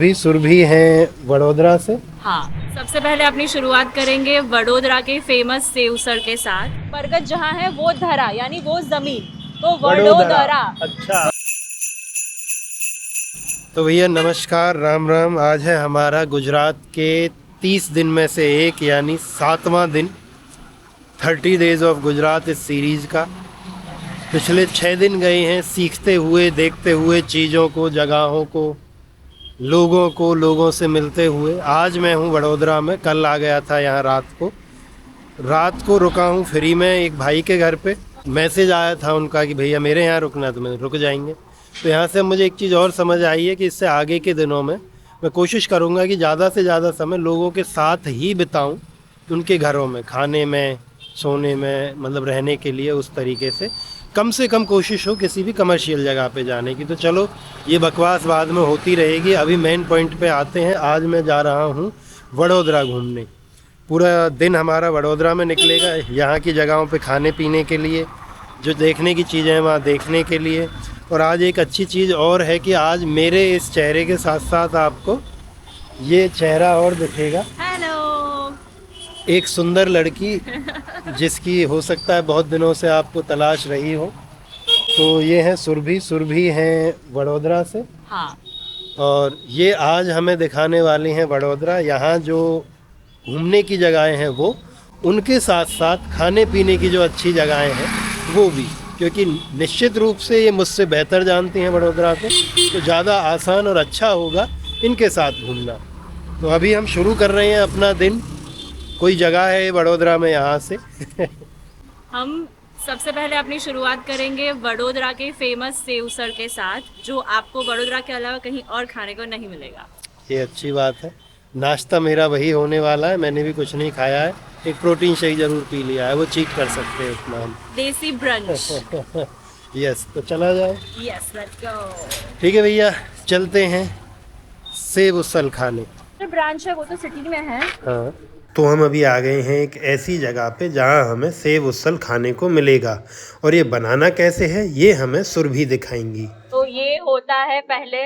भी सुरभि हैं वडोदरा से। हाँ, सबसे पहले अपनी शुरुआत करेंगे वडोदरा के फेमस सेव उसळ के साथ। बरगद जहाँ है वो धरा यानी वो जमीन, तो वडोदरा। वडोदरा। अच्छा, तो भैया नमस्कार, राम राम। आज है हमारा गुजरात के 30 दिन में से एक यानी 7वां दिन, 30 डेज ऑफ गुजरात इस सीरीज़ का। पिछले 6 दिन गए हैं सीखते हुए, देखते हुए, चीज़ों को, जगहों को, लोगों को, लोगों से मिलते हुए। आज मैं हूँ वडोदरा में, कल आ गया था यहाँ रात को रुका हूँ फ्री में एक भाई के घर पे। मैसेज आया था उनका कि भैया मेरे यहाँ रुकना, तो मैं रुक जाएंगे। तो यहाँ से मुझे एक चीज़ और समझ आई है कि इससे आगे के दिनों में मैं कोशिश करूँगा कि ज़्यादा से ज़्यादा समय लोगों के साथ ही बिताऊँ, उनके घरों में, खाने में, सोने में, मतलब रहने के लिए। उस तरीके से कम कोशिश हो किसी भी कमर्शियल जगह पे जाने की। तो चलो ये बकवास बाद में होती रहेगी, अभी मेन पॉइंट पे आते हैं। आज मैं जा रहा हूँ वडोदरा घूमने। पूरा दिन हमारा वडोदरा में निकलेगा, यहाँ की जगहों पे खाने पीने के लिए, जो देखने की चीज़ें हैं वहाँ देखने के लिए। और आज एक अच्छी चीज़ और है कि आज मेरे इस चेहरे के साथ साथ आपको ये चेहरा और दिखेगा। हेलो। एक सुंदर लड़की जिसकी हो सकता है बहुत दिनों से आपको तलाश रही हो। तो ये है सुरभि हैं वडोदरा से। हाँ, और ये आज हमें दिखाने वाली हैं वडोदरा। यहाँ जो घूमने की जगहें हैं वो, उनके साथ साथ खाने पीने की जो अच्छी जगहें हैं वो भी, क्योंकि निश्चित रूप से ये मुझसे बेहतर जानती हैं वडोदरा को, तो ज़्यादा आसान और अच्छा होगा इनके साथ घूमना। तो अभी हम शुरू कर रहे हैं अपना दिन। कोई जगह है वडोदरा में यहाँ से हम सबसे पहले अपनी शुरुआत करेंगे वडोदरा के फेमस सेव उसळ के साथ, जो आपको वडोदरा के अलावा कहीं और खाने को नहीं मिलेगा। ये अच्छी बात है। नाश्ता मेरा वही होने वाला है, मैंने भी कुछ नहीं खाया है। एक प्रोटीन शेक जरूर पी लिया है, वो चीट कर सकते हैं उतना हम। देसी ब्रंच। यस, तो चला जाए। Yes, let's go. ठीक है भैया, चलते हैं सेब उसल खाने। जो ब्रांच है वो तो सिटी में है। हाँ, तो हम अभी आ गए हैं एक ऐसी जगह पे जहाँ हमें सेब उसल खाने को मिलेगा, और ये बनाना कैसे है ये हमें सुरभि दिखाएंगी। तो ये होता है पहले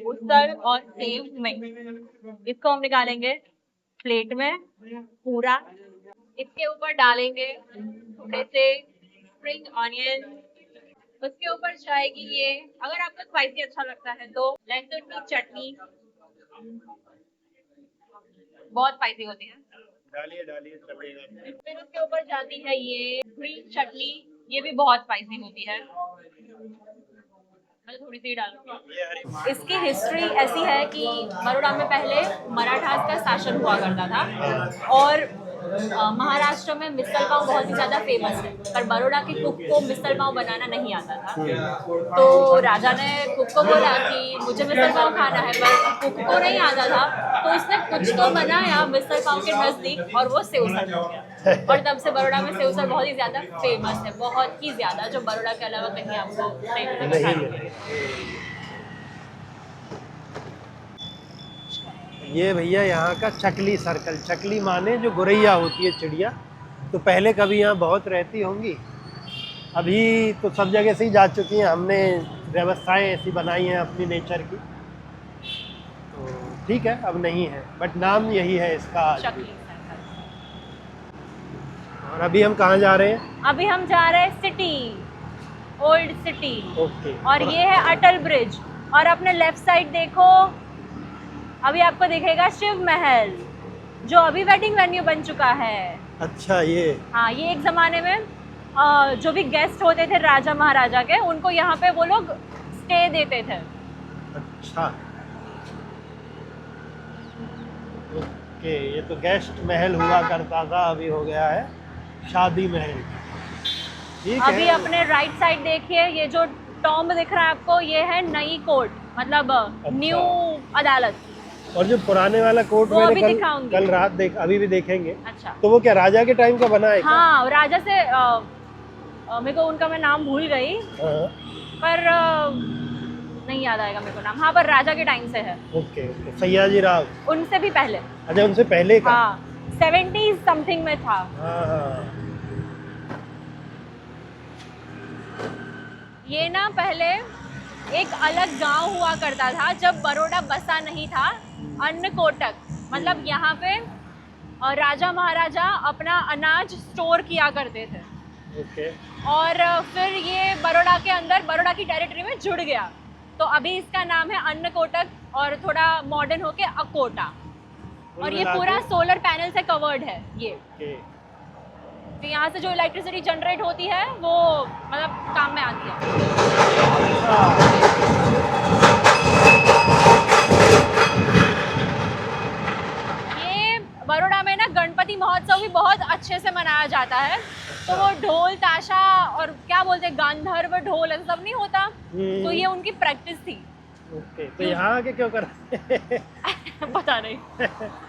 उसळ और सेव मिक्स। इसको हम निकालेंगे प्लेट में पूरा। इसके ऊपर डालेंगे थोड़े से स्प्रिंग ऑनियन। उसके ऊपर जाएगी ये, अगर आपको स्पाइसी अच्छा लगता है तो लहसुन की चटनी, बहुत स्पाइसी होती है। डालिए डालिए, चलेगा। फिर उसके ऊपर जाती है ये ग्रीन चटनी, ये भी बहुत स्पाइसी होती है। मैं थोड़ी सी डालूंगी। इसकी हिस्ट्री ऐसी है कि बड़ौदा में पहले मराठास का शासन हुआ करता था, और महाराष्ट्र में मिसल पाव बहुत ही ज्यादा फेमस है, पर बड़ौदा के कुक को मिसल पाव बनाना नहीं आता था। तो राजा ने कुक को बोला कि मुझे मिसल पाव खाना है, पर कुक को नहीं आता था, तो उसने कुछ तो बनाया मिसल पाव के नजदीक, और वो सेव उसळ हो गया। और तब से बड़ौदा में सेव उसळ बहुत ही ज्यादा फेमस है, बहुत ही ज्यादा, जो बड़ौदा के अलावा कहीं आपको नहीं मिलेगा। ये भैया यहाँ का चकली सर्कल। चकली माने जो गुरैया होती है, चिड़िया। तो पहले कभी यहाँ बहुत रहती होंगी, अभी तो सब जगह से ही जा चुकी हैं। हमने व्यवस्थाएं ऐसी बनाई हैं अपनी नेचर की, तो ठीक है, अब नहीं है, बट नाम यही है इसका आज भी। चकली सर्कल। और अभी हम कहाँ जा रहे हैं? अभी हम जा रहे हैं सिटी, ओल्ड सिटी। ओके। और ये है अटल ब्रिज, और अपने लेफ्ट साइड देखो, अभी आपको दिखेगा शिव महल, जो अभी वेडिंग वेन्यू बन चुका है। अच्छा, ये हाँ, ये एक जमाने में जो भी गेस्ट होते थे राजा महाराजा के, उनको यहाँ पे वो लोग स्टे देते थे। अच्छा, ओके। ये तो गेस्ट महल हुआ करता था, अभी हो गया है शादी महल। ठीक अभी है। अपने राइट साइड देखिए, ये जो टॉम्ब दिख रहा है आपको, ये है नई कोर्ट, मतलब न्यू अदालत। और जो पुराने वाला कोर्ट वो अभी मैंने दिखाऊंगी। कल रात अभी भी देखेंगे। अच्छा। तो वो क्या राजा के टाइम का बना है क्या? हाँ, राजा से मेरे को उनका मैं नाम भूल गई, हाँ, पर नहीं याद आएगा मेरे को नाम। हाँ, पर राजा के टाइम से है। Okay okay. सयाजी राव। उनसे भी पहले। अच्छा, उनसे पहले का। हाँ, 70s समथिंग में था। हाँ हाँ। ये ना पहले एक अलग गांव हुआ करता था जब बड़ौदा बसा नहीं था। अन्न कोटक, मतलब यहाँ पे राजा महाराजा अपना अनाज स्टोर किया करते थे। ओके। और फिर ये बड़ौदा के अंदर, बड़ौदा की टेरिटरी में जुड़ गया, तो अभी इसका नाम है अन्न कोटक और थोड़ा मॉडर्न होके अकोटा। और ये पूरा सोलर पैनल से कवर्ड है ये। तो यहाँ से जो इलेक्ट्रिसिटी जनरेट होती है वो मतलब काम में आती है। ये बड़ौदा में ना गणपति महोत्सव भी बहुत अच्छे से मनाया जाता है। तो वो ढोल ताशा और क्या बोलते हैं गांधर्व ढोल ऐसा सब नहीं होता, तो ये उनकी प्रैक्टिस थी। ओके, तो यहाँ आके क्यों कर पता नहीं।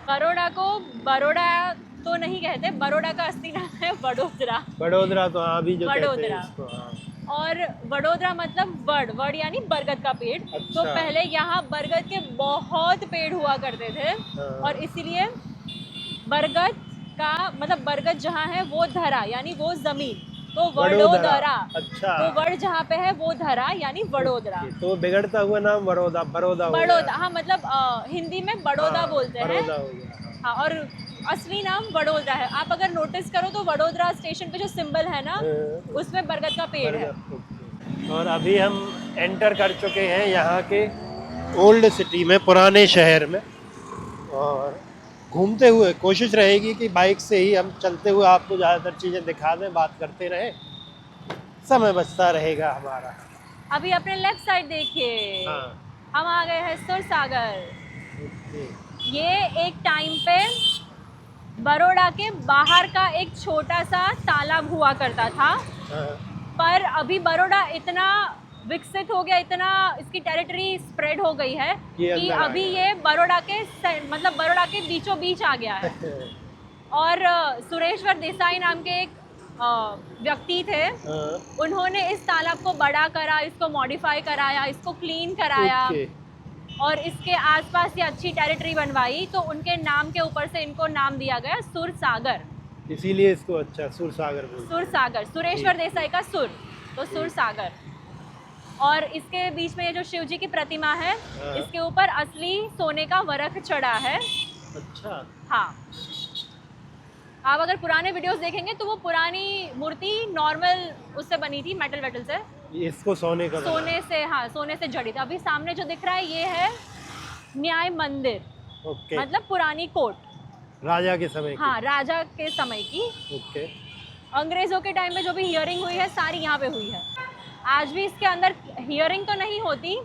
बड़ौदा को बड़ौदा तो नहीं कहते, बड़ौदा का असली नाम है वडोदरा। बड़ोदरा तो अभी जो कहते हैं वडोदरा। इसको, हाँ। और वडोदरा मतलब वड यानी बरगद का पेड़। अच्छा। तो पहले यहाँ बरगद के बहुत पेड़ हुआ करते थे, हाँ। और इसीलिए बरगद का मतलब बरगद जहाँ है वो धरा यानी वो जमीन, तो वडोदरा। अच्छा। तो वड जहाँ पे है वो धरा यानी वडोदरा। तो बिगड़ता हुआ नाम बड़ौदा, बड़ौदा हो गया। बड़ौदा, हाँ मतलब हिंदी में बड़ौदा हाँ, बोलते हैं। बड़ौदा हो गया। हाँ, और असली नाम वडोदरा है। आप अगर नोटिस करो तो वडोदरा स्टेशन पे जो सिंबल है ना, उसमें बरगद का पेड़ है। और अभी हम एंटर कर चुके हैं यहाँ के ओल्ड सिटी में, पुराने शहर में। और घूमते हुए कोशिश रहेगी कि बाइक से ही हम चलते हुए आपको ज़्यादातर चीज़ें दिखा दें, बात करते रहें, समय बचता रहेगा हमारा। अभी अपने लेफ्ट साइड देखिए, हाँ। हम आ गए हैं सुरसागर। ओके। ये एक टाइम पे बड़ौदा के बाहर का एक छोटा सा तालाब हुआ करता था। हाँ। पर अभी बड़ौदा इतना विकसित हो गया, इतना इसकी टेरिटरी स्प्रेड हो गई है कि अभी ये बड़ौदा के मतलब बड़ौदा के बीचों बीच आ गया है। और सुरेश्वर देसाई नाम के एक व्यक्ति थे, उन्होंने इस तालाब को बड़ा करा, इसको मॉडिफाई कराया, इसको क्लीन कराया, और इसके आसपास ये अच्छी टेरिटरी बनवाई, तो उनके नाम के ऊपर से इनको नाम दिया गया सुरसागर। इसीलिए इसको अच्छा सुरसागर बोलते हैं। सुरसागर, सुरेश्वर देसाई का सुर, तो सुरसागर। और इसके बीच में ये जो शिव जी की प्रतिमा है, इसके ऊपर असली सोने का वरख चढ़ा है। अच्छा। हाँ, आप अगर पुराने वीडियोस देखेंगे तो वो पुरानी मूर्ति नॉर्मल उससे बनी थी, मेटल वेटल से। इसको सोने का सोने से, हाँ सोने से जड़ी था। अभी सामने जो दिख रहा है ये है न्याय मंदिर। ओके। मतलब पुरानी कोर्ट, राजा के समय की। हाँ राजा के समय की। ओके। अंग्रेजों के टाइम में जो भी हियरिंग हुई है सारी यहाँ पे हुई है। आज भी इसके अंदर हियरिंग तो नहीं होती,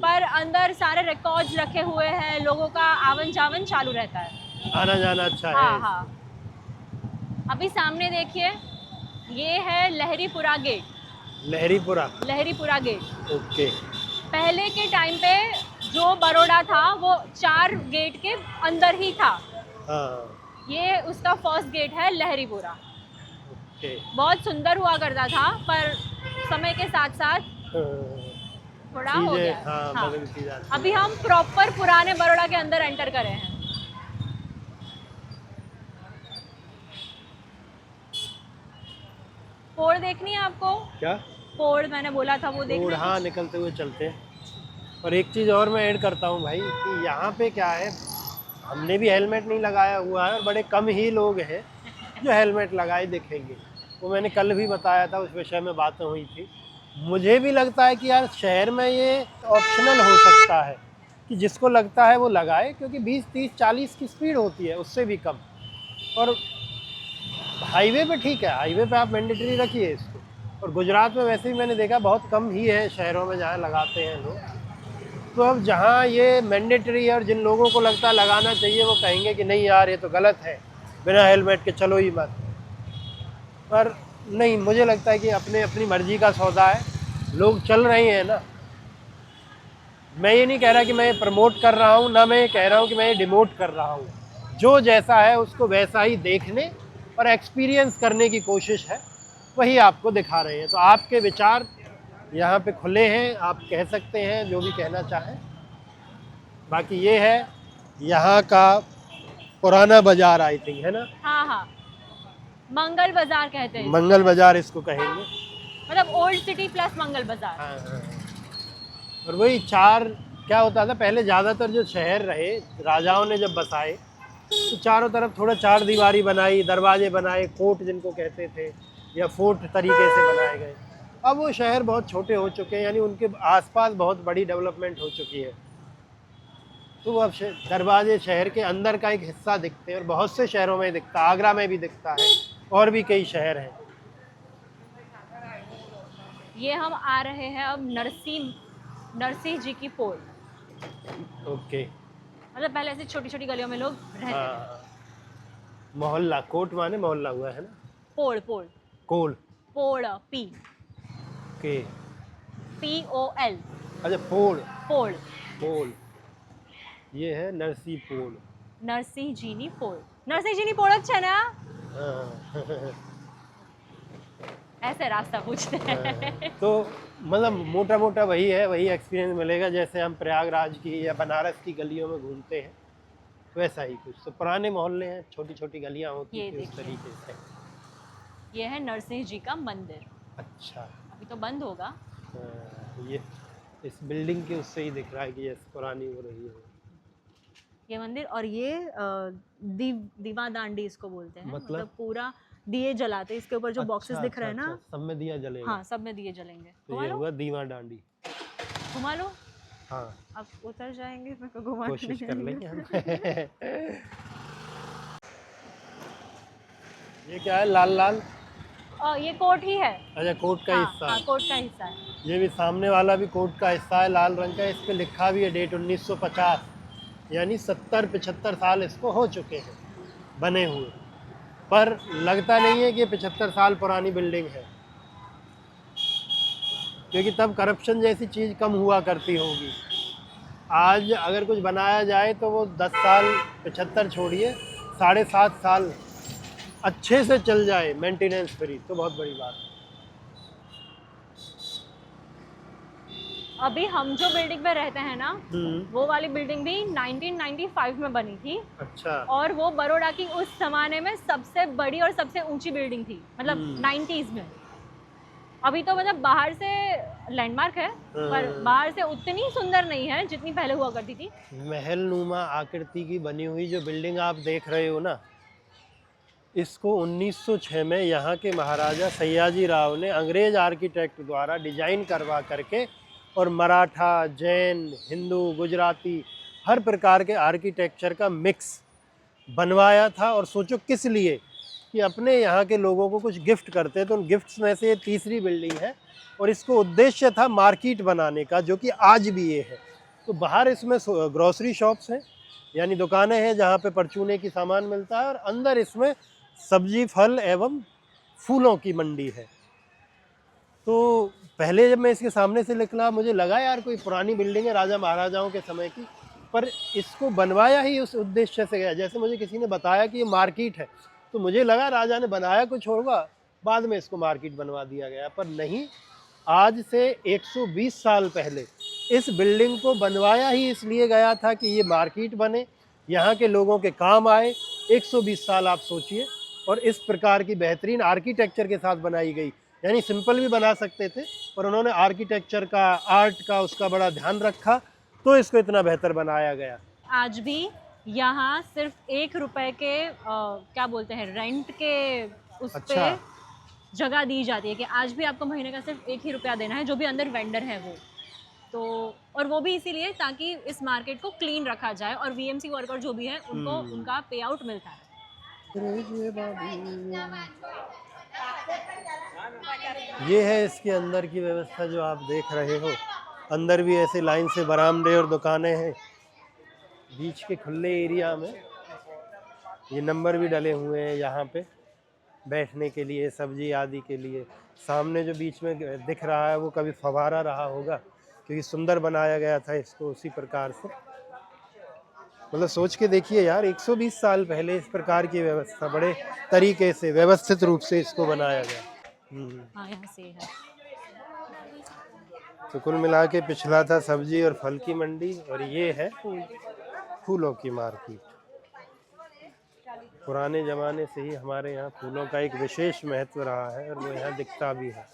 पर अंदर सारे रिकॉर्ड्स रखे हुए हैं, लोगों का आवन जावन चालू रहता है, आना जाना अच्छा है। हाँ हाँ। अभी सामने देखिए, ये है लहरीपुरा गेट। लहरीपुरा गेट। ओके। पहले के टाइम पे जो बड़ौदा था वो 4 गेट के अंदर ही था। हाँ। ये उसका फर्स्ट गेट है लहरीपुरा। ओके। बहुत सुंदर हुआ करता था, पर समय के साथ साथ थोड़ा हो गया। हाँ, बदलती जाती है। अभी हम प्रॉपर पुराने बड़ौदा के अंदर एंटर करे हैं। पोड़ देखनी है आपको? क्या पोड़ मैंने बोला था वो देखनी है? हाँ, निकलते हुए चलते हैं। और एक चीज़ और मैं ऐड करता हूँ भाई कि यहाँ पे क्या है, हमने भी हेलमेट नहीं लगाया हुआ है और बड़े कम ही लोग हैं जो हेलमेट लगाए दिखेंगे। वो मैंने कल भी बताया था, उस विषय में बातें हुई थी। मुझे भी लगता है कि यार शहर में ये ऑप्शनल हो सकता है कि जिसको लगता है वो लगाए, क्योंकि 20, 30, 40 की स्पीड होती है, उससे भी कम। और हाईवे पे ठीक है, हाईवे पे आप मैंडेटरी रखिए इसको। और गुजरात में वैसे भी मैंने देखा बहुत कम ही है शहरों में जहाँ लगाते हैं लोग। तो अब जहाँ ये मैंडेटरी है और जिन लोगों को लगता है लगाना चाहिए, वो कहेंगे कि नहीं यार ये तो गलत है, बिना हेलमेट के चलो ही मत। पर नहीं, मुझे लगता है कि अपनी मर्जी का सौदा है, लोग चल रहे हैं ना। मैं ये नहीं कह रहा कि मैं ये प्रमोट कर रहा हूँ, ना मैं ये कह रहा हूँ कि मैं ये डिमोट कर रहा हूँ। जो जैसा है उसको वैसा ही देखने और एक्सपीरियंस करने की कोशिश है, वही आपको दिखा रहे हैं। तो आपके विचार यहाँ पे खुले हैं, आप कह सकते हैं जो भी कहना चाहें। बाकी ये है यहाँ का पुराना बाजार, आई थिंक, है ना? हाँ हाँ, मंगल बाजार कहते हैं। मंगल बाजार इसको कहेंगे, मतलब ओल्ड सिटी प्लस मंगल बाजार। हाँ। और वही चार, क्या होता था पहले ज़्यादातर जो शहर रहे राजाओं ने जब बसाए तो चारों तरफ थोड़ा चार दीवारी बनाई, दरवाजे बनाए, कोर्ट जिनको कहते थे या फोर्ट तरीके से बनाए गए। अब वो शहर बहुत छोटे हो चुके हैं, यानी उनके आसपास बहुत बड़ी डेवलपमेंट हो चुकी है, तो वो अब दरवाजे शहर के अंदर का एक हिस्सा दिखते हैं, और बहुत से शहरों में दिखता है, आगरा में भी दिखता है और भी कई शहर हैं। ये हम आ रहे हैं अब नरसिंह जी की पोल। ओके। मतलब पहले ऐसी छोटी छोटी गलियों में लोग रहते थे। हाँ, मोहल्ला, कोट माने मोहल्ला हुआ है ना। पोल पोल कोल। पोल पी के। POL अच्छा, पोल। पोल। पोल, ये है नरसी पोल। नरसिंह जीनी पोल। नरसिंह जीनी पोल अच्छा है ना? हाँ। ऐसे रास्ता पूछते हैं। तो मतलब मोटा मोटा वही है, वही एक्सपीरियंस मिलेगा जैसे हम प्रयागराज की या बनारस की गलियों में घूमते हैं, वैसा ही कुछ। तो पुराने मोहल्ले हैं, छोटी छोटी गलियां होती ये थी उस देखिए। तरीके से। ये है नरसिंह जी का मंदिर। अच्छा। अभी तो बंद होगा। ये इस बिल्डिंग के उससे ही दिख रहा है कि ये पुरानी हो रही है ये मंदिर, और ये दीवा दांडी इसको बोलते हैं। मतलब पूरा दिए जलाते, इसके ऊपर जो बॉक्सेस अच्छा दिख रहे हैं ना। अच्छा, सब में दिया जलेगा। हाँ, सब में दिए जलेंगे। तो घुमा ये लो, हुआ दीवा डांडी। घुमा लो। हाँ, अब उतर जाएंगे, मेरे को घुमा कोशिश कर लेंगे हम। ये क्या है लाल लाल? ये कोर्ट ही है। अच्छा, कोट का हाँ, हिस्सा हाँ, है। कोर्ट का हिस्सा है। ये भी सामने वाला भी कोट का हिस्सा है, लाल रंग का। इस पे लिखा भी है डेट 1950, यानी 70-75 साल इसको हो चुके हैं बने हुए, पर लगता नहीं है कि 75 साल पुरानी बिल्डिंग है, क्योंकि तब करप्शन जैसी चीज़ कम हुआ करती होगी। आज अगर कुछ बनाया जाए तो वो 10 साल, 75 छोड़िए, 7.5 साल अच्छे से चल जाए मेंटेनेंस फ्री, तो बहुत बड़ी बात है। अभी हम जो बिल्डिंग में रहते हैं ना, वो वाली बिल्डिंग भी 1995 में बनी थी। अच्छा। और वो बड़ौदा की उस जमाने में सबसे बड़ी और सबसे ऊंची बिल्डिंग थी, मतलब 90s में। अभी तो मतलब बाहर से लैंडमार्क है, पर बाहर से उतनी सुंदर नहीं है जितनी पहले हुआ करती थी। महल नुमा आकृति की बनी हुई जो बिल्डिंग आप देख रहे हो ना, इसको 1906 में यहाँ के महाराजा सयाजी राव ने अंग्रेज आर्किटेक्ट द्वारा डिजाइन करवा करके, और मराठा, जैन, हिंदू, गुजराती हर प्रकार के आर्किटेक्चर का मिक्स बनवाया था। और सोचो किस लिए, कि अपने यहाँ के लोगों को कुछ गिफ्ट करते, तो उन गिफ्ट्स में से ये तीसरी बिल्डिंग है। और इसको उद्देश्य था मार्केट बनाने का, जो कि आज भी ये है। तो बाहर इसमें ग्रोसरी शॉप्स हैं, यानी दुकानें हैं जहाँ पे परचूने की सामान मिलता है, और अंदर इसमें सब्जी, फल एवं फूलों की मंडी है। तो पहले जब मैं इसके सामने से निकला, मुझे लगा यार कोई पुरानी बिल्डिंग है राजा महाराजाओं के समय की, पर इसको बनवाया ही उस उद्देश्य से गया। जैसे मुझे किसी ने बताया कि ये मार्केट है, तो मुझे लगा राजा ने बनाया कुछ होगा, बाद में इसको मार्केट बनवा दिया गया, पर नहीं। आज से 120 साल पहले इस बिल्डिंग को बनवाया ही इसलिए गया था कि ये मार्केट बने, यहाँ के लोगों के काम आए। 120 साल आप सोचिए, और इस प्रकार की बेहतरीन आर्किटेक्चर के साथ बनाई गई। यानी सिंपल भी बना सकते थे, पर उन्होंने आर्किटेक्चर का, आर्ट का, उसका बड़ा ध्यान रखा, तो इसको इतना बेहतर बनाया गया। आज भी यहाँ सिर्फ 1 रुपए के क्या बोलते हैं, रेंट के उस अच्छा। पे जगह दी जाती है कि आज भी आपको महीने का सिर्फ 1 ही रुपया देना है, जो भी अंदर वेंडर है वो। तो और वो भी इसीलिए ताकि इस मार्केट को क्लीन रखा जाए, और VMC वर्कर जो भी है उनको उनका पे आउट मिलता है। ये है इसके अंदर की व्यवस्था जो आप देख रहे हो। अंदर भी ऐसे लाइन से बरामदे और दुकानें हैं। बीच के खुले एरिया में ये नंबर भी डले हुए हैं यहाँ पे बैठने के लिए, सब्जी आदि के लिए। सामने जो बीच में दिख रहा है वो कभी फवारा रहा होगा, क्योंकि सुंदर बनाया गया था इसको उसी प्रकार से। मतलब सोच के देखिए यार, 120 साल पहले इस प्रकार की व्यवस्था बड़े तरीके से व्यवस्थित रूप से इसको बनाया गया। हाँ, यहाँ से है। तो कुल मिला के पिछला था सब्जी और फल की मंडी, और ये है फूलों की मार्केट। पुराने ज़माने से ही हमारे यहाँ फूलों का एक विशेष महत्व रहा है, और वो यहाँ दिखता भी है।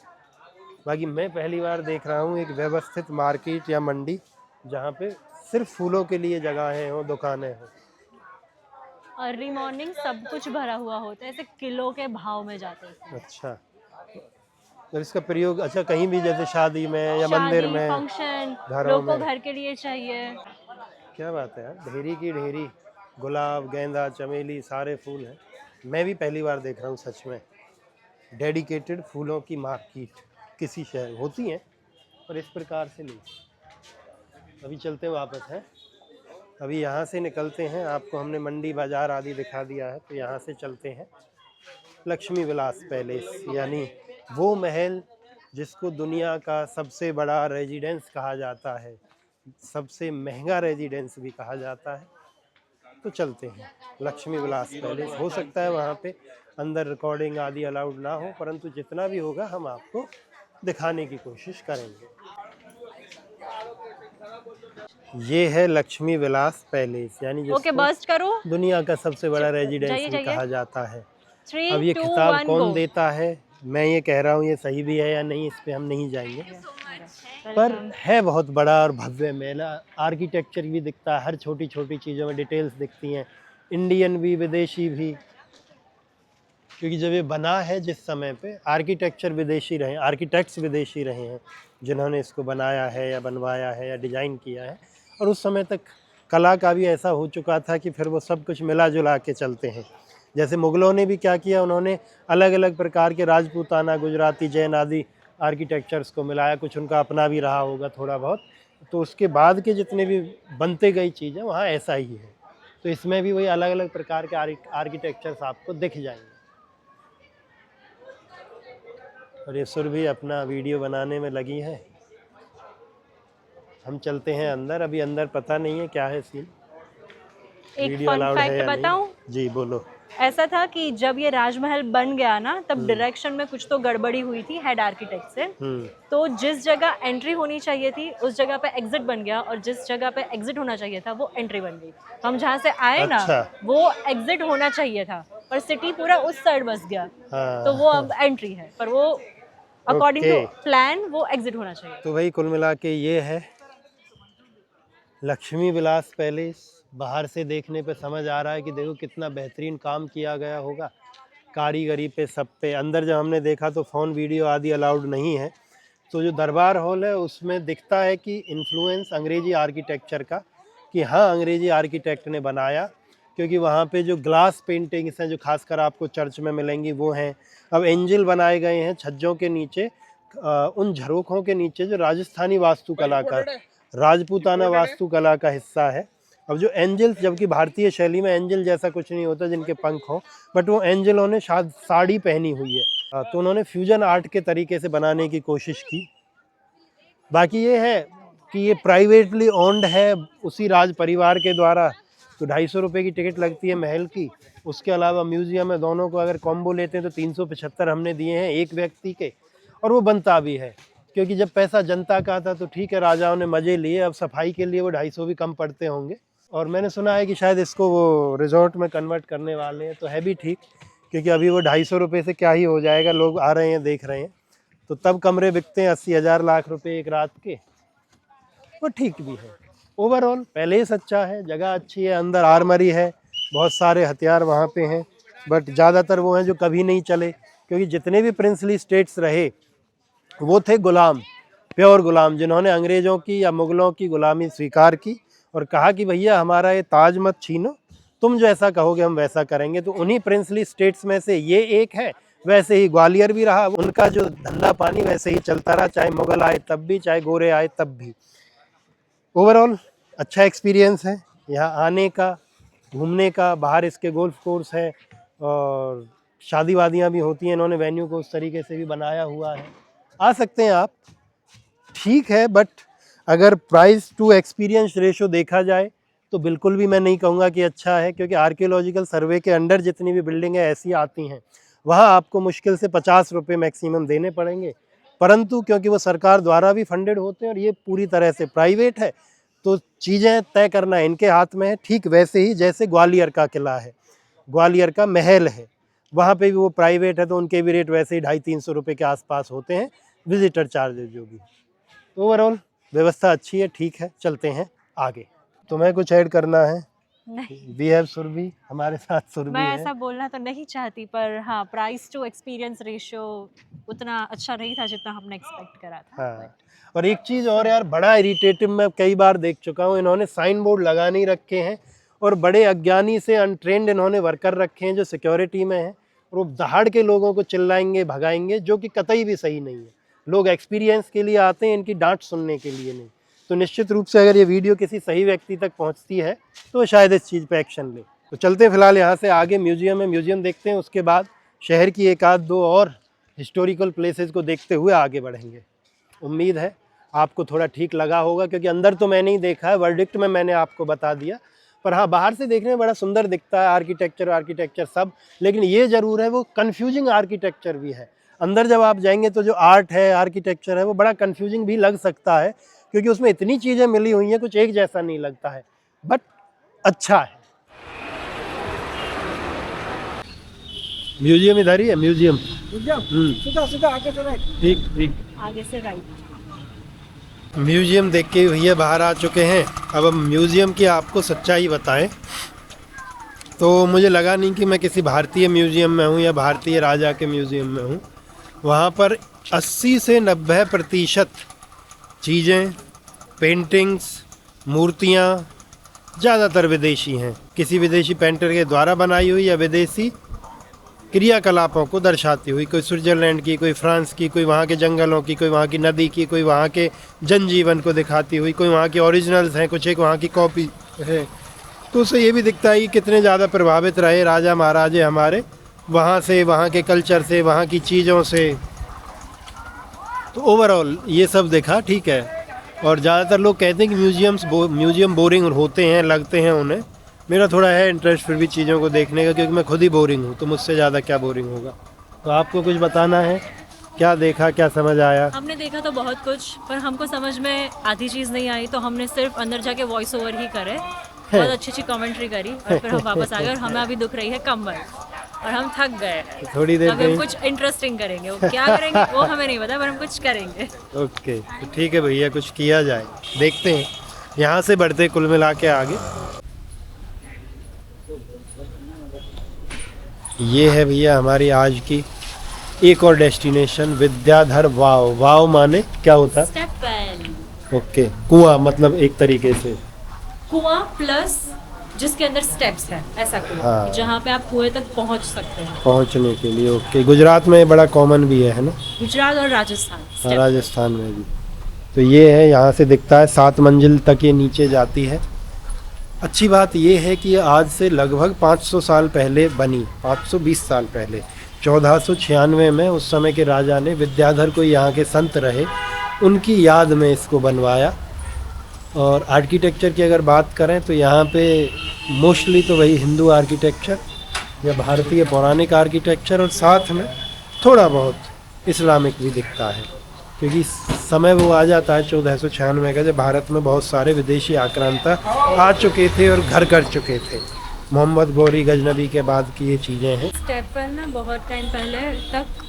बाकी मैं पहली बार देख रहा हूँ एक व्यवस्थित मार्केट या मंडी जहाँ पे सिर्फ फूलों के लिए जगहें हों, दुकानें हों। अर्ली मॉर्निंग सब कुछ भरा हुआ होता है, ऐसे किलो के भाव में जाते हैं। अच्छा, तो इसका प्रयोग अच्छा कहीं भी जैसे शादी में या मंदिर शादी में, फंक्शन, घरों लोग को में। घर के लिए चाहिए। क्या बात है यार, ढेरी की ढेरी, गुलाब, गेंदा, चमेली, सारे फूल हैं। मैं भी पहली बार देख रहा हूँ सच में डेडिकेटेड फूलों की मार्केट किसी शहर होती हैं और इस प्रकार से नहीं। अभी चलते वापस हैं, अभी यहाँ से निकलते हैं। आपको हमने मंडी बाजार आदि दिखा दिया है, तो यहाँ से चलते हैं लक्ष्मी विलास पैलेस, यानी वो महल जिसको दुनिया का सबसे बड़ा रेजिडेंस कहा जाता है, सबसे महंगा रेजिडेंस भी कहा जाता है। तो चलते हैं लक्ष्मी विलास पैलेस। हो सकता है वहाँ पे अंदर रिकॉर्डिंग आदि अलाउड ना हो, परंतु जितना भी होगा हम आपको दिखाने की कोशिश करेंगे। ये है लक्ष्मी विलास पैलेस, यानी ओके, जिसको बर्स्ट करो। दुनिया का सबसे बड़ा रेजिडेंस जाइए भी जाइए। कहा जाता है। 3 अब ये 2 खिताब 1 कौन गो। देता है, मैं ये कह रहा हूँ ये सही भी है या नहीं, इस पे हम नहीं जाएंगे, पर है बहुत बड़ा और भव्य मेला। आर्किटेक्चर भी दिखता है, हर छोटी छोटी चीज़ों में डिटेल्स दिखती हैं, इंडियन भी विदेशी भी, क्योंकि जब ये बना है जिस समय पे आर्किटेक्चर विदेशी रहे, आर्किटेक्ट्स विदेशी रहे हैं जिन्होंने इसको बनाया है या बनवाया है या डिज़ाइन किया है, और उस समय तक कला का भी ऐसा हो चुका था कि फिर वो सब कुछ मिला जुला के चलते हैं। जैसे मुग़लों ने भी क्या किया, उन्होंने अलग अलग प्रकार के राजपूताना, गुजराती, जैन आदि आर्किटेक्चर्स को मिलाया, कुछ उनका अपना भी रहा होगा थोड़ा बहुत। तो उसके बाद के जितने भी बनते गई चीज़ें वहाँ ऐसा ही है। तो इसमें भी वही अलग अलग प्रकार के आर्किटेक्चर्स आपको दिख जाएंगे। और ये सुर भी अपना वीडियो बनाने में लगी है। हम चलते हैं अंदर, अभी अंदर पता नहीं है क्या है सीन, एक वीडियो फन अलाउड है फैक्ट या बताऊं? नहीं। जी बोलो। ऐसा था कि जब ये राजमहल बन गया ना, तब डायरेक्शन में कुछ तो गड़बड़ी हुई थी हेड आर्किटेक्ट से। तो जिस जगह एंट्री होनी चाहिए थी उस जगह पे एग्जिट बन गया, और जिस जगह पे एग्जिट होना चाहिए था वो एंट्री बन गई। तो हम जहाँ से आए अच्छा। ना, वो एग्जिट होना चाहिए था, पर सिटी पूरा उस साइड बस गया। हाँ। तो वो अब एंट्री है, पर वो अकॉर्डिंग टू ओके। प्लान वो एग्जिट होना चाहिए। तो वही कुल मिला के ये है लक्ष्मी विलास पैलेस। बाहर से देखने पे समझ आ रहा है कि देखो कितना बेहतरीन काम किया गया होगा कारीगरी पे, सब पे। अंदर जब हमने देखा तो फ़ोन वीडियो आदि अलाउड नहीं है। तो जो दरबार हॉल है उसमें दिखता है कि इन्फ्लुएंस अंग्रेजी आर्किटेक्चर का, कि हाँ अंग्रेजी आर्किटेक्ट ने बनाया, क्योंकि वहाँ पे जो ग्लास पेंटिंग्स हैं जो खासकर आपको चर्च में मिलेंगी वो हैं। अब एंजल बनाए गए हैं छज्जों के नीचे, उन झरोखों के नीचे, जो राजस्थानी वास्तुकला का, राजपूताना वास्तुकला का हिस्सा है। अब जो एंजल्स, जबकि भारतीय शैली में एंजल जैसा कुछ नहीं होता जिनके पंख हो, बट वो एंजलों ने साड़ी पहनी हुई है, तो उन्होंने फ्यूजन आर्ट के तरीके से बनाने की कोशिश की। बाकी ये है कि ये प्राइवेटली ओन्ड है उसी राज परिवार के द्वारा। तो 250 रुपये की टिकट लगती है महल की। उसके अलावा म्यूज़ियम में दोनों को अगर कॉम्बो लेते हैं तो 375 हमने दिए हैं एक व्यक्ति के, और वो बनता भी है, क्योंकि जब पैसा जनता का था तो ठीक है राजाओं ने मज़े लिए, अब सफाई के लिए वो 250 भी कम पड़ते होंगे। और मैंने सुना है कि शायद इसको वो रिजॉर्ट में कन्वर्ट करने वाले हैं, तो है भी ठीक, क्योंकि अभी वो 250 रुपये से क्या ही हो जाएगा, लोग आ रहे हैं देख रहे हैं। तो तब कमरे बिकते हैं 80,000 लाख रुपए एक रात के, वो ठीक भी है। ओवरऑल पैलेस अच्छा है, जगह अच्छी है, अंदर आर्मरी है, बहुत सारे हथियार वहाँ पे हैं, बट ज़्यादातर वो हैं जो कभी नहीं चले, क्योंकि जितने भी प्रिंसली स्टेट्स रहे वो थे गुलाम, प्योर गुलाम, जिन्होंने अंग्रेज़ों की या मुग़लों की गुलामी स्वीकार की और कहा कि भैया हमारा ये ताज मत छीनो, तुम जो ऐसा कहोगे हम वैसा करेंगे। तो उन्हीं प्रिंसली स्टेट्स में से ये एक है। वैसे ही ग्वालियर भी रहा, उनका जो धंधा पानी वैसे ही चलता रहा, चाहे मुग़ल आए तब भी, चाहे गोरे आए तब भी। ओवरऑल अच्छा एक्सपीरियंस है यहाँ आने का, घूमने का। बाहर इसके गोल्फ कोर्स है और शादी वादियाँ भी होती हैं, इन्होंने वेन्यू को उस तरीके से भी बनाया हुआ है, आ सकते हैं आप, ठीक है। बट अगर प्राइस टू एक्सपीरियंस रेशो देखा जाए तो बिल्कुल भी मैं नहीं कहूँगा कि अच्छा है, क्योंकि आर्कियोलॉजिकल सर्वे के अंडर जितनी भी बिल्डिंगें ऐसी आती हैं वहाँ आपको मुश्किल से 50 रुपये मैक्सिमम देने पड़ेंगे, परंतु क्योंकि वो सरकार द्वारा भी फंडेड होते हैं और ये पूरी तरह से प्राइवेट है, तो चीज़ें तय करना इनके हाथ में है। ठीक वैसे ही जैसे ग्वालियर का किला है, ग्वालियर का महल है, वहाँ पे भी वो प्राइवेट है, तो उनके भी रेट वैसे ही 250-300 रुपये के आसपास होते हैं, विजिटर चार्जेस जो भी। ओवरऑल व्यवस्था अच्छी है, ठीक है, चलते हैं आगे। तुम्हें कुछ ऐड करना है? नहीं, वी हैव सुरभि, हमारे साथ सुरभि मैं है। ऐसा बोलना तो नहीं चाहती, पर हाँ, प्राइस टू एक्सपीरियंस रेशियो उतना अच्छा नहीं था जितना हमने एक्सपेक्ट करा था। हाँ, और एक चीज़ और यार, बड़ा इरिटेटिव मैं कई बार देख चुका हूँ, इन्होंने साइन बोर्ड लगा नहीं रखे हैं और बड़े अज्ञानी से अनट्रेंड इन्होंने वर्कर रखे हैं जो सिक्योरिटी में हैं, और वो दहाड़ के लोगों को चिल्लाएंगे, भगाएंगे, जो कि कतई भी सही नहीं है। लोग एक्सपीरियंस के लिए आते हैं, इनकी डांट सुनने के लिए नहीं। तो निश्चित रूप से अगर ये वीडियो किसी सही व्यक्ति तक पहुंचती है तो शायद इस चीज़ पे एक्शन ले। तो चलते हैं फिलहाल यहाँ से आगे, म्यूजियम है, म्यूजियम देखते हैं, उसके बाद शहर की एक आध दो और हिस्टोरिकल प्लेसेस को देखते हुए आगे बढ़ेंगे। उम्मीद है आपको थोड़ा ठीक लगा होगा, क्योंकि अंदर तो मैंने ही देखा है, वर्डिक्ट में मैंने आपको बता दिया, पर हाँ, बाहर से देखने में बड़ा सुंदर दिखता है, आर्किटेक्चर सब। लेकिन ये ज़रूर है, वो कन्फ्यूजिंग आर्किटेक्चर भी है। अंदर जब आप जाएंगे तो जो आर्ट है, आर्किटेक्चर है, वो बड़ा कन्फ्यूजिंग भी लग सकता है, क्योंकि उसमें इतनी चीज़ें मिली हुई हैं, कुछ एक जैसा नहीं लगता है, बट अच्छा है। म्यूजियम इधर ही है, म्यूजियम। सीधा सीधा आगे चले। ठीक ठीक। आगे से राइट। म्यूजियम देख के भैया बाहर आ चुके हैं। अब हम म्यूजियम की आपको सच्चाई बताएं तो मुझे लगा नहीं कि मैं किसी भारतीय म्यूजियम में हूँ या भारतीय राजा के म्यूजियम में हूँ। वहाँ पर 80 से 90% चीज़ें, पेंटिंग्स, मूर्तियाँ ज़्यादातर विदेशी हैं, किसी विदेशी पेंटर के द्वारा बनाई हुई या विदेशी क्रियाकलापों को दर्शाती हुई। कोई स्विट्ज़रलैंड की, कोई फ्रांस की, कोई वहाँ के जंगलों की, कोई वहाँ की नदी की, कोई वहाँ के जनजीवन को दिखाती हुई, कोई वहाँ की ओरिजिनल्स हैं, कुछ एक वहाँ की कॉपी है। तो उससे ये भी दिखता है कि कितने ज़्यादा प्रभावित रहे राजा महाराजे हमारे वहाँ से, वहाँ के कल्चर से, वहाँ की चीज़ों से। तो ओवरऑल ये सब देखा, ठीक है। और ज़्यादातर लोग कहते हैं कि म्यूजियम बोरिंग होते हैं, लगते हैं उन्हें। मेरा थोड़ा है इंटरेस्ट फिर भी चीज़ों को देखने का, क्योंकि मैं खुद ही बोरिंग हूँ, तो मुझसे ज़्यादा क्या बोरिंग होगा। तो आपको कुछ बताना है, क्या देखा, क्या समझ आया? हमने देखा तो बहुत कुछ, पर हमको समझ में आधी चीज़ नहीं आई, तो हमने सिर्फ अंदर जाके वॉइस ओवर ही करे, बहुत अच्छी अच्छी कमेंट्री करी, और फिर हम वापस आ गए। और हमें अभी दुख रही है कमर, और हम थक गए हैं। थोड़ी देर अभी हम में कुछ इंटरेस्टिंग करेंगे, वो क्या करेंगे वो हमें नहीं पता, पर हम कुछ करेंगे। ओके, तो ठीक है भैया, कुछ किया जाए, देखते हैं। यहाँ से बढ़ते कुल मिला के आगे। ये है भैया हमारी आज की एक और डेस्टिनेशन, विद्याधर वाव। वाव माने क्या होता है? स्टेप वेल, ओके, कुआं, मतलब एक तरीके से कुआं प्लस जिसके अंदर स्टेप्स है, ऐसा कुआं, हाँ। जहाँ पे आप कुएं तक पहुँच सकते हैं। पहुंचने के लिए। ओके, गुजरात में बड़ा कॉमन भी है ना? गुजरात और राजस्थान। हाँ, step। राजस्थान में भी। तो ये है, यहाँ से दिखता है 7 मंजिल तक ये नीचे जाती है। अच्छी बात ये है कि ये आज से लगभग 500 साल पहले बनी, 520 साल पहले, 1496 में उस समय के राजा ने, विद्याधर कोई यहाँ के संत रहे, उनकी याद में इसको बनवाया। और आर्किटेक्चर की अगर बात करें तो यहाँ पे मोस्टली तो वही हिंदू आर्किटेक्चर या भारतीय पौराणिक आर्किटेक्चर, और साथ में थोड़ा बहुत इस्लामिक भी दिखता है, क्योंकि समय वो आ जाता है 1496 का, जब भारत में बहुत सारे विदेशी आक्रांता आ चुके थे और घर कर चुके थे। मोहम्मद गौरी गजनबी के बाद की ये चीज़ें हैं। स्टेप वेल ना बहुत टाइम पहले तक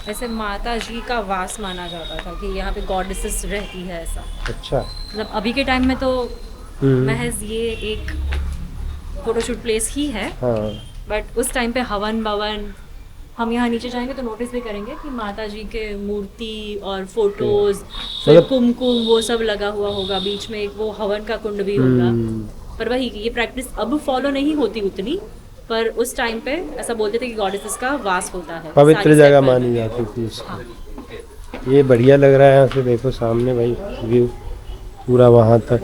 ऐसे माता जी का वास माना जाता था, कि यहाँ पे गॉडेसेस रहती है, ऐसा। अच्छा। मतलब अभी के टाइम में तो महज ये एक फोटोशूट प्लेस ही है, हाँ, बट उस टाइम पे हवन भवन, हम यहाँ नीचे जाएंगे तो नोटिस भी करेंगे कि माता जी के मूर्ति और फोटोज, फिर मतलब- कुमकुम वो सब लगा हुआ होगा, बीच में एक वो हवन का कुंड भी होगा। पर वही, ये प्रैक्टिस अब फॉलो नहीं होती उतनी, पर उस टाइम पे ऐसा बोलते थे कि गॉडेसेस का वास होता है, पवित्र सारी जगह step मानी में। जाती थी इसको। ये बढ़िया लग रहा है, यहाँ से देखो सामने भाई व्यू पूरा वहाँ तक।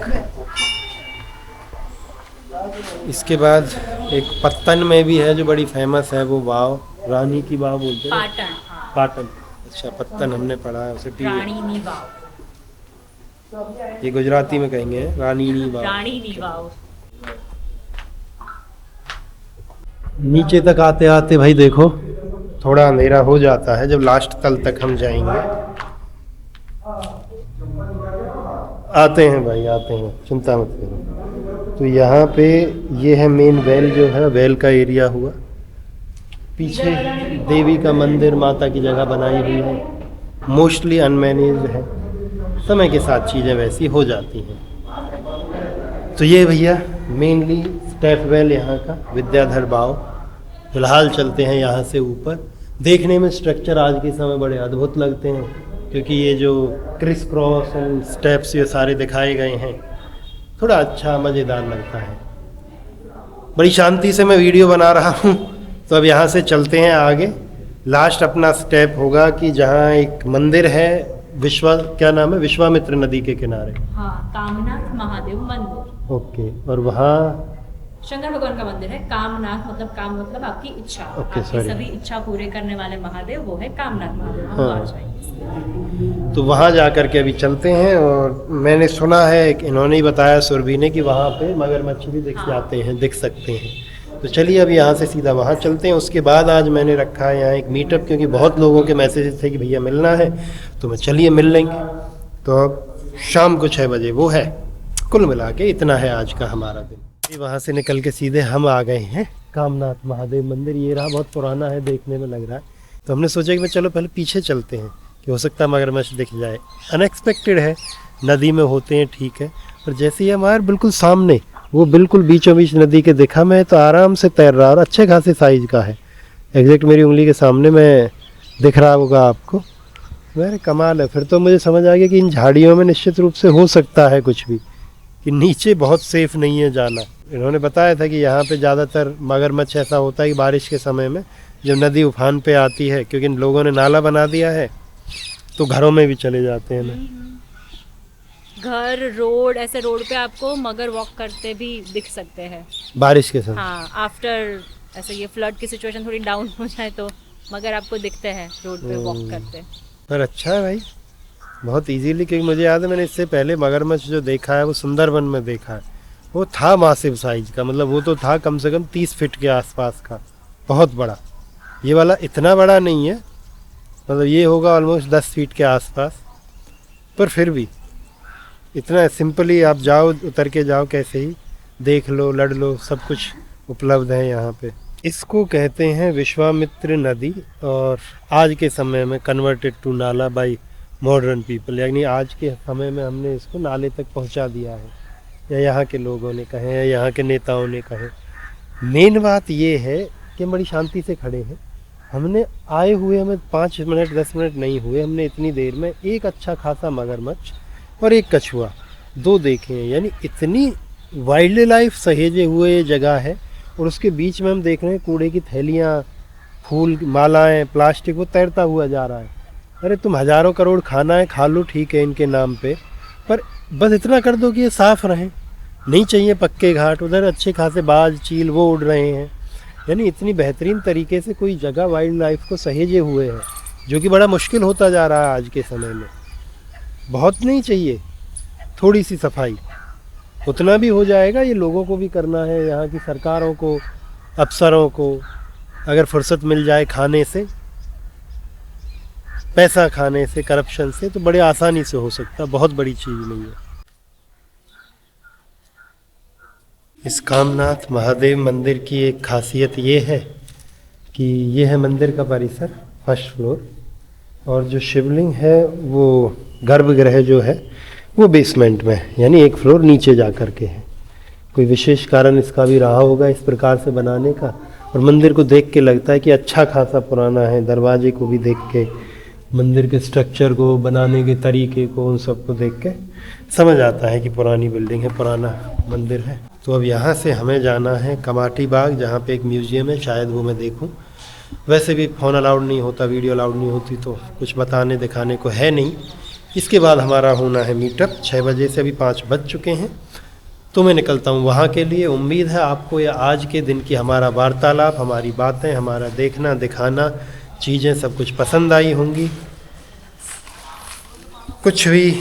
इसके बाद एक पत्तन में भी है जो बड़ी फेमस है, वो वाव, रानी की वाव बोलते हैं, पाटन, हाँ, पाटन। अच्छा, पत्तन हमने पढ़ा है उसे, रानी नी वाव, ये गुजराती में कहेंगे रानी नी वाव। रानी नी वाव। नीचे तक आते आते भाई देखो थोड़ा अंधेरा हो जाता है जब लास्ट तल तक हम जाएंगे। आते हैं भाई, आते हैं, चिंता मत करो। तो यहाँ पे ये है मेन वेल, जो है वेल का एरिया हुआ। पीछे देवी का मंदिर, माता की जगह बनाई हुई है। मोस्टली अनमैनेज्ड है, समय के साथ चीज़ें वैसी हो जाती हैं। तो ये भैया मेनली स्टेप वेल यहाँ का विद्याधर बाव। फिलहाल चलते हैं यहाँ से ऊपर। देखने में स्ट्रक्चर आज के समय बड़े अद्भुत लगते हैं, क्योंकि ये जो क्रिस क्रॉस एंड स्टेप्स ये सारे दिखाए गए हैं, थोड़ा अच्छा मज़ेदार लगता है। बड़ी शांति से मैं वीडियो बना रहा हूँ। तो अब यहाँ से चलते हैं आगे। लास्ट अपना स्टेप होगा कि जहाँ एक मंदिर है, क्या नाम है, विश्वामित्र नदी के किनारे। हाँ, कामनाथ महादेव मंदिर। ओके, और वहाँ शंकर भगवान का मंदिर है। कामनाथ मतलब काम मतलब आपकी इच्छा। ओके, आपकी सॉरी। सभी इच्छा पूरे करने वाले महादेव वो है कामनाथ महादेव। हम हाँ। वहाँ जाएंगे। तो वहाँ जा कर के अभी चलते हैं। और मैंने सुना है कि इन्होंने ही बताया, सुरभि ने, कि वहाँ पे मगरमच्छ भी दिख जाते हैं, दिख सकते हैं। तो चलिए अब यहाँ से सीधा वहाँ चलते हैं। उसके बाद आज मैंने रखा है यहाँ एक मीटअप, क्योंकि बहुत लोगों के मैसेजेस थे कि भैया मिलना है, तो मैं चलिए मिल लेंगे। तो अब शाम को 6 बजे वो है। कुल मिला के इतना है आज का हमारा दिन। वहाँ से निकल के सीधे हम आ गए हैं कामनाथ महादेव मंदिर। ये रहा, बहुत पुराना है, देखने में लग रहा है। तो हमने सोचा कि चलो पहले पीछे चलते हैं, कि हो सकता है मगरमच्छ दिख जाए। अनएक्सपेक्टेड है, नदी में होते हैं, ठीक है। और जैसे ही हमारे बिल्कुल सामने, वो बिल्कुल बीचों बीच नदी के दिखा, मैं तो आराम से तैर रहा, और अच्छे खासे साइज का है। एग्जैक्ट मेरी उंगली के सामने में दिख रहा होगा आपको। मेरे कमाल है। फिर तो मुझे समझ आ गया कि इन झाड़ियों में निश्चित रूप से हो सकता है कुछ भी, कि नीचे बहुत सेफ नहीं है जाना। इन्होंने बताया था कि यहाँ पे ज़्यादातर मगरमच्छ ऐसा होता है कि बारिश के समय में जब नदी उफान पे आती है, क्योंकि इन लोगों ने नाला बना दिया है, तो घरों में भी चले जाते हैं ना। घर, रोड, ऐसे रोड पे आपको मगर वॉक करते भी दिख सकते हैं बारिश के समय। हाँ, आफ्टर ऐसे ये फ्लड की सिचुएशन थोड़ी डाउन हो जाए तो मगर आपको दिखते हैं रोड पे वॉक करते। पर अच्छा है भाई, बहुत इजीली। क्योंकि मुझे याद है मैंने इससे पहले मगरमच्छ जो देखा है वो सुंदरबन में देखा है। वो था मासिव साइज का, मतलब वो तो था कम से कम 30 फीट के आसपास का, बहुत बड़ा। ये वाला इतना बड़ा नहीं है, मतलब ये होगा ऑलमोस्ट 10 फीट के आसपास। पर फिर भी इतना सिंपली आप जाओ, उतर के जाओ, कैसे ही देख लो, लड़ लो, सब कुछ उपलब्ध है यहाँ पे। इसको कहते हैं विश्वामित्र नदी, और आज के समय में कन्वर्टेड टू नाला बाई मॉडर्न पीपल, यानी आज के समय में हमने इसको नाले तक पहुँचा दिया है, या यहाँ के लोगों ने कहे, या यहाँ के नेताओं ने कहे। मेन बात ये है कि बड़ी शांति से खड़े हैं। हमने आए हुए हमें 5 मिनट 10 मिनट नहीं हुए, हमने इतनी देर में एक अच्छा खासा मगरमच्छ और एक कछुआ, 2 देखे हैं। यानी इतनी वाइल्ड लाइफ सहेजे हुए ये जगह है। और उसके बीच में हम देख रहे हैं कूड़े की थैलियाँ, फूल मालाएँ, प्लास्टिक, वो तैरता हुआ जा रहा है। अरे तुम हज़ारों करोड़ खाना है, खा लो, ठीक है, इनके नाम पे, पर बस इतना कर दो कि ये साफ़ रहें। नहीं चाहिए पक्के घाट। उधर अच्छे खासे बाज, चील वो उड़ रहे हैं। यानी इतनी बेहतरीन तरीके से कोई जगह वाइल्ड लाइफ को सहेजे हुए है, जो कि बड़ा मुश्किल होता जा रहा है आज के समय में। बहुत नहीं चाहिए, थोड़ी सी सफाई, उतना भी हो जाएगा। ये लोगों को भी करना है, यहाँ की सरकारों को, अफसरों को, अगर फुर्सत मिल जाए खाने से, पैसा खाने से, करप्शन से, तो बड़े आसानी से हो सकता है, बहुत बड़ी चीज़ नहीं है। इस कामनाथ महादेव मंदिर की एक खासियत ये है कि ये है मंदिर का परिसर, फर्स्ट फ्लोर, और जो शिवलिंग है वो गर्भगृह जो है वो बेसमेंट में है, यानी एक फ्लोर नीचे जा कर के है। कोई विशेष कारण इसका भी रहा होगा इस प्रकार से बनाने का। और मंदिर को देख के लगता है कि अच्छा खासा पुराना है। दरवाजे को भी देख के, मंदिर के स्ट्रक्चर को, बनाने के तरीके को, उन सब को देख के समझ आता है कि पुरानी बिल्डिंग है, पुराना मंदिर है। तो अब यहाँ से हमें जाना है कमाटी बाग, जहाँ पे एक म्यूजियम है, शायद वो मैं देखूँ। वैसे भी फ़ोन अलाउड नहीं होता, वीडियो अलाउड नहीं होती, तो कुछ बताने दिखाने को है नहीं। इसके बाद हमारा होना है मीटअप 6 बजे से, अभी 5 बज चुके हैं। तो मैं निकलता हूँ वहाँ के लिए। उम्मीद है आपको ये आज के दिन की हमारा वार्तालाप, हमारी बातें, हमारा देखना दिखाना चीज़ें सब कुछ पसंद आई होंगी। कुछ भी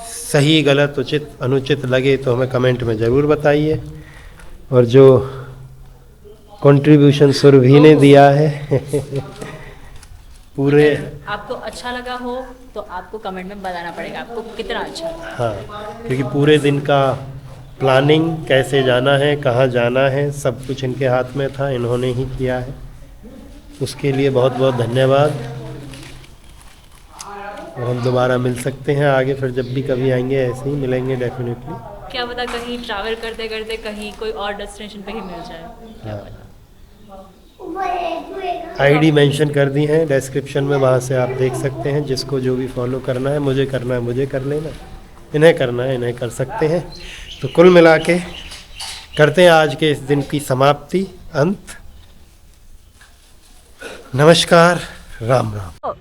सही गलत उचित अनुचित लगे तो हमें कमेंट में ज़रूर बताइए। और जो कंट्रीब्यूशन सुरभि ने दिया है पूरे, आपको अच्छा लगा हो तो आपको कमेंट में बताना पड़ेगा आपको कितना अच्छा लगा। हाँ, क्योंकि पूरे दिन का प्लानिंग, कैसे जाना है, कहाँ जाना है, सब कुछ इनके हाथ में था, इन्होंने ही किया है। उसके लिए बहुत बहुत धन्यवाद। और हम दोबारा मिल सकते हैं आगे, फिर जब भी कभी आएंगे ऐसे ही मिलेंगे डेफिनेटली। क्या पता कहीं ट्रैवल करते करते कहीं कोई और डेस्टिनेशन पे ही मिल जाए। हाँ, आईडी मेंशन कर दी है डिस्क्रिप्शन में, वहाँ से आप देख सकते हैं। जिसको जो भी फॉलो करना है, मुझे करना है मुझे कर लेना, इन्हें करना है इन्हें कर सकते हैं। तो कुल मिला के करते हैं आज के इस दिन की समाप्ति, अंत। नमस्कार, राम राम।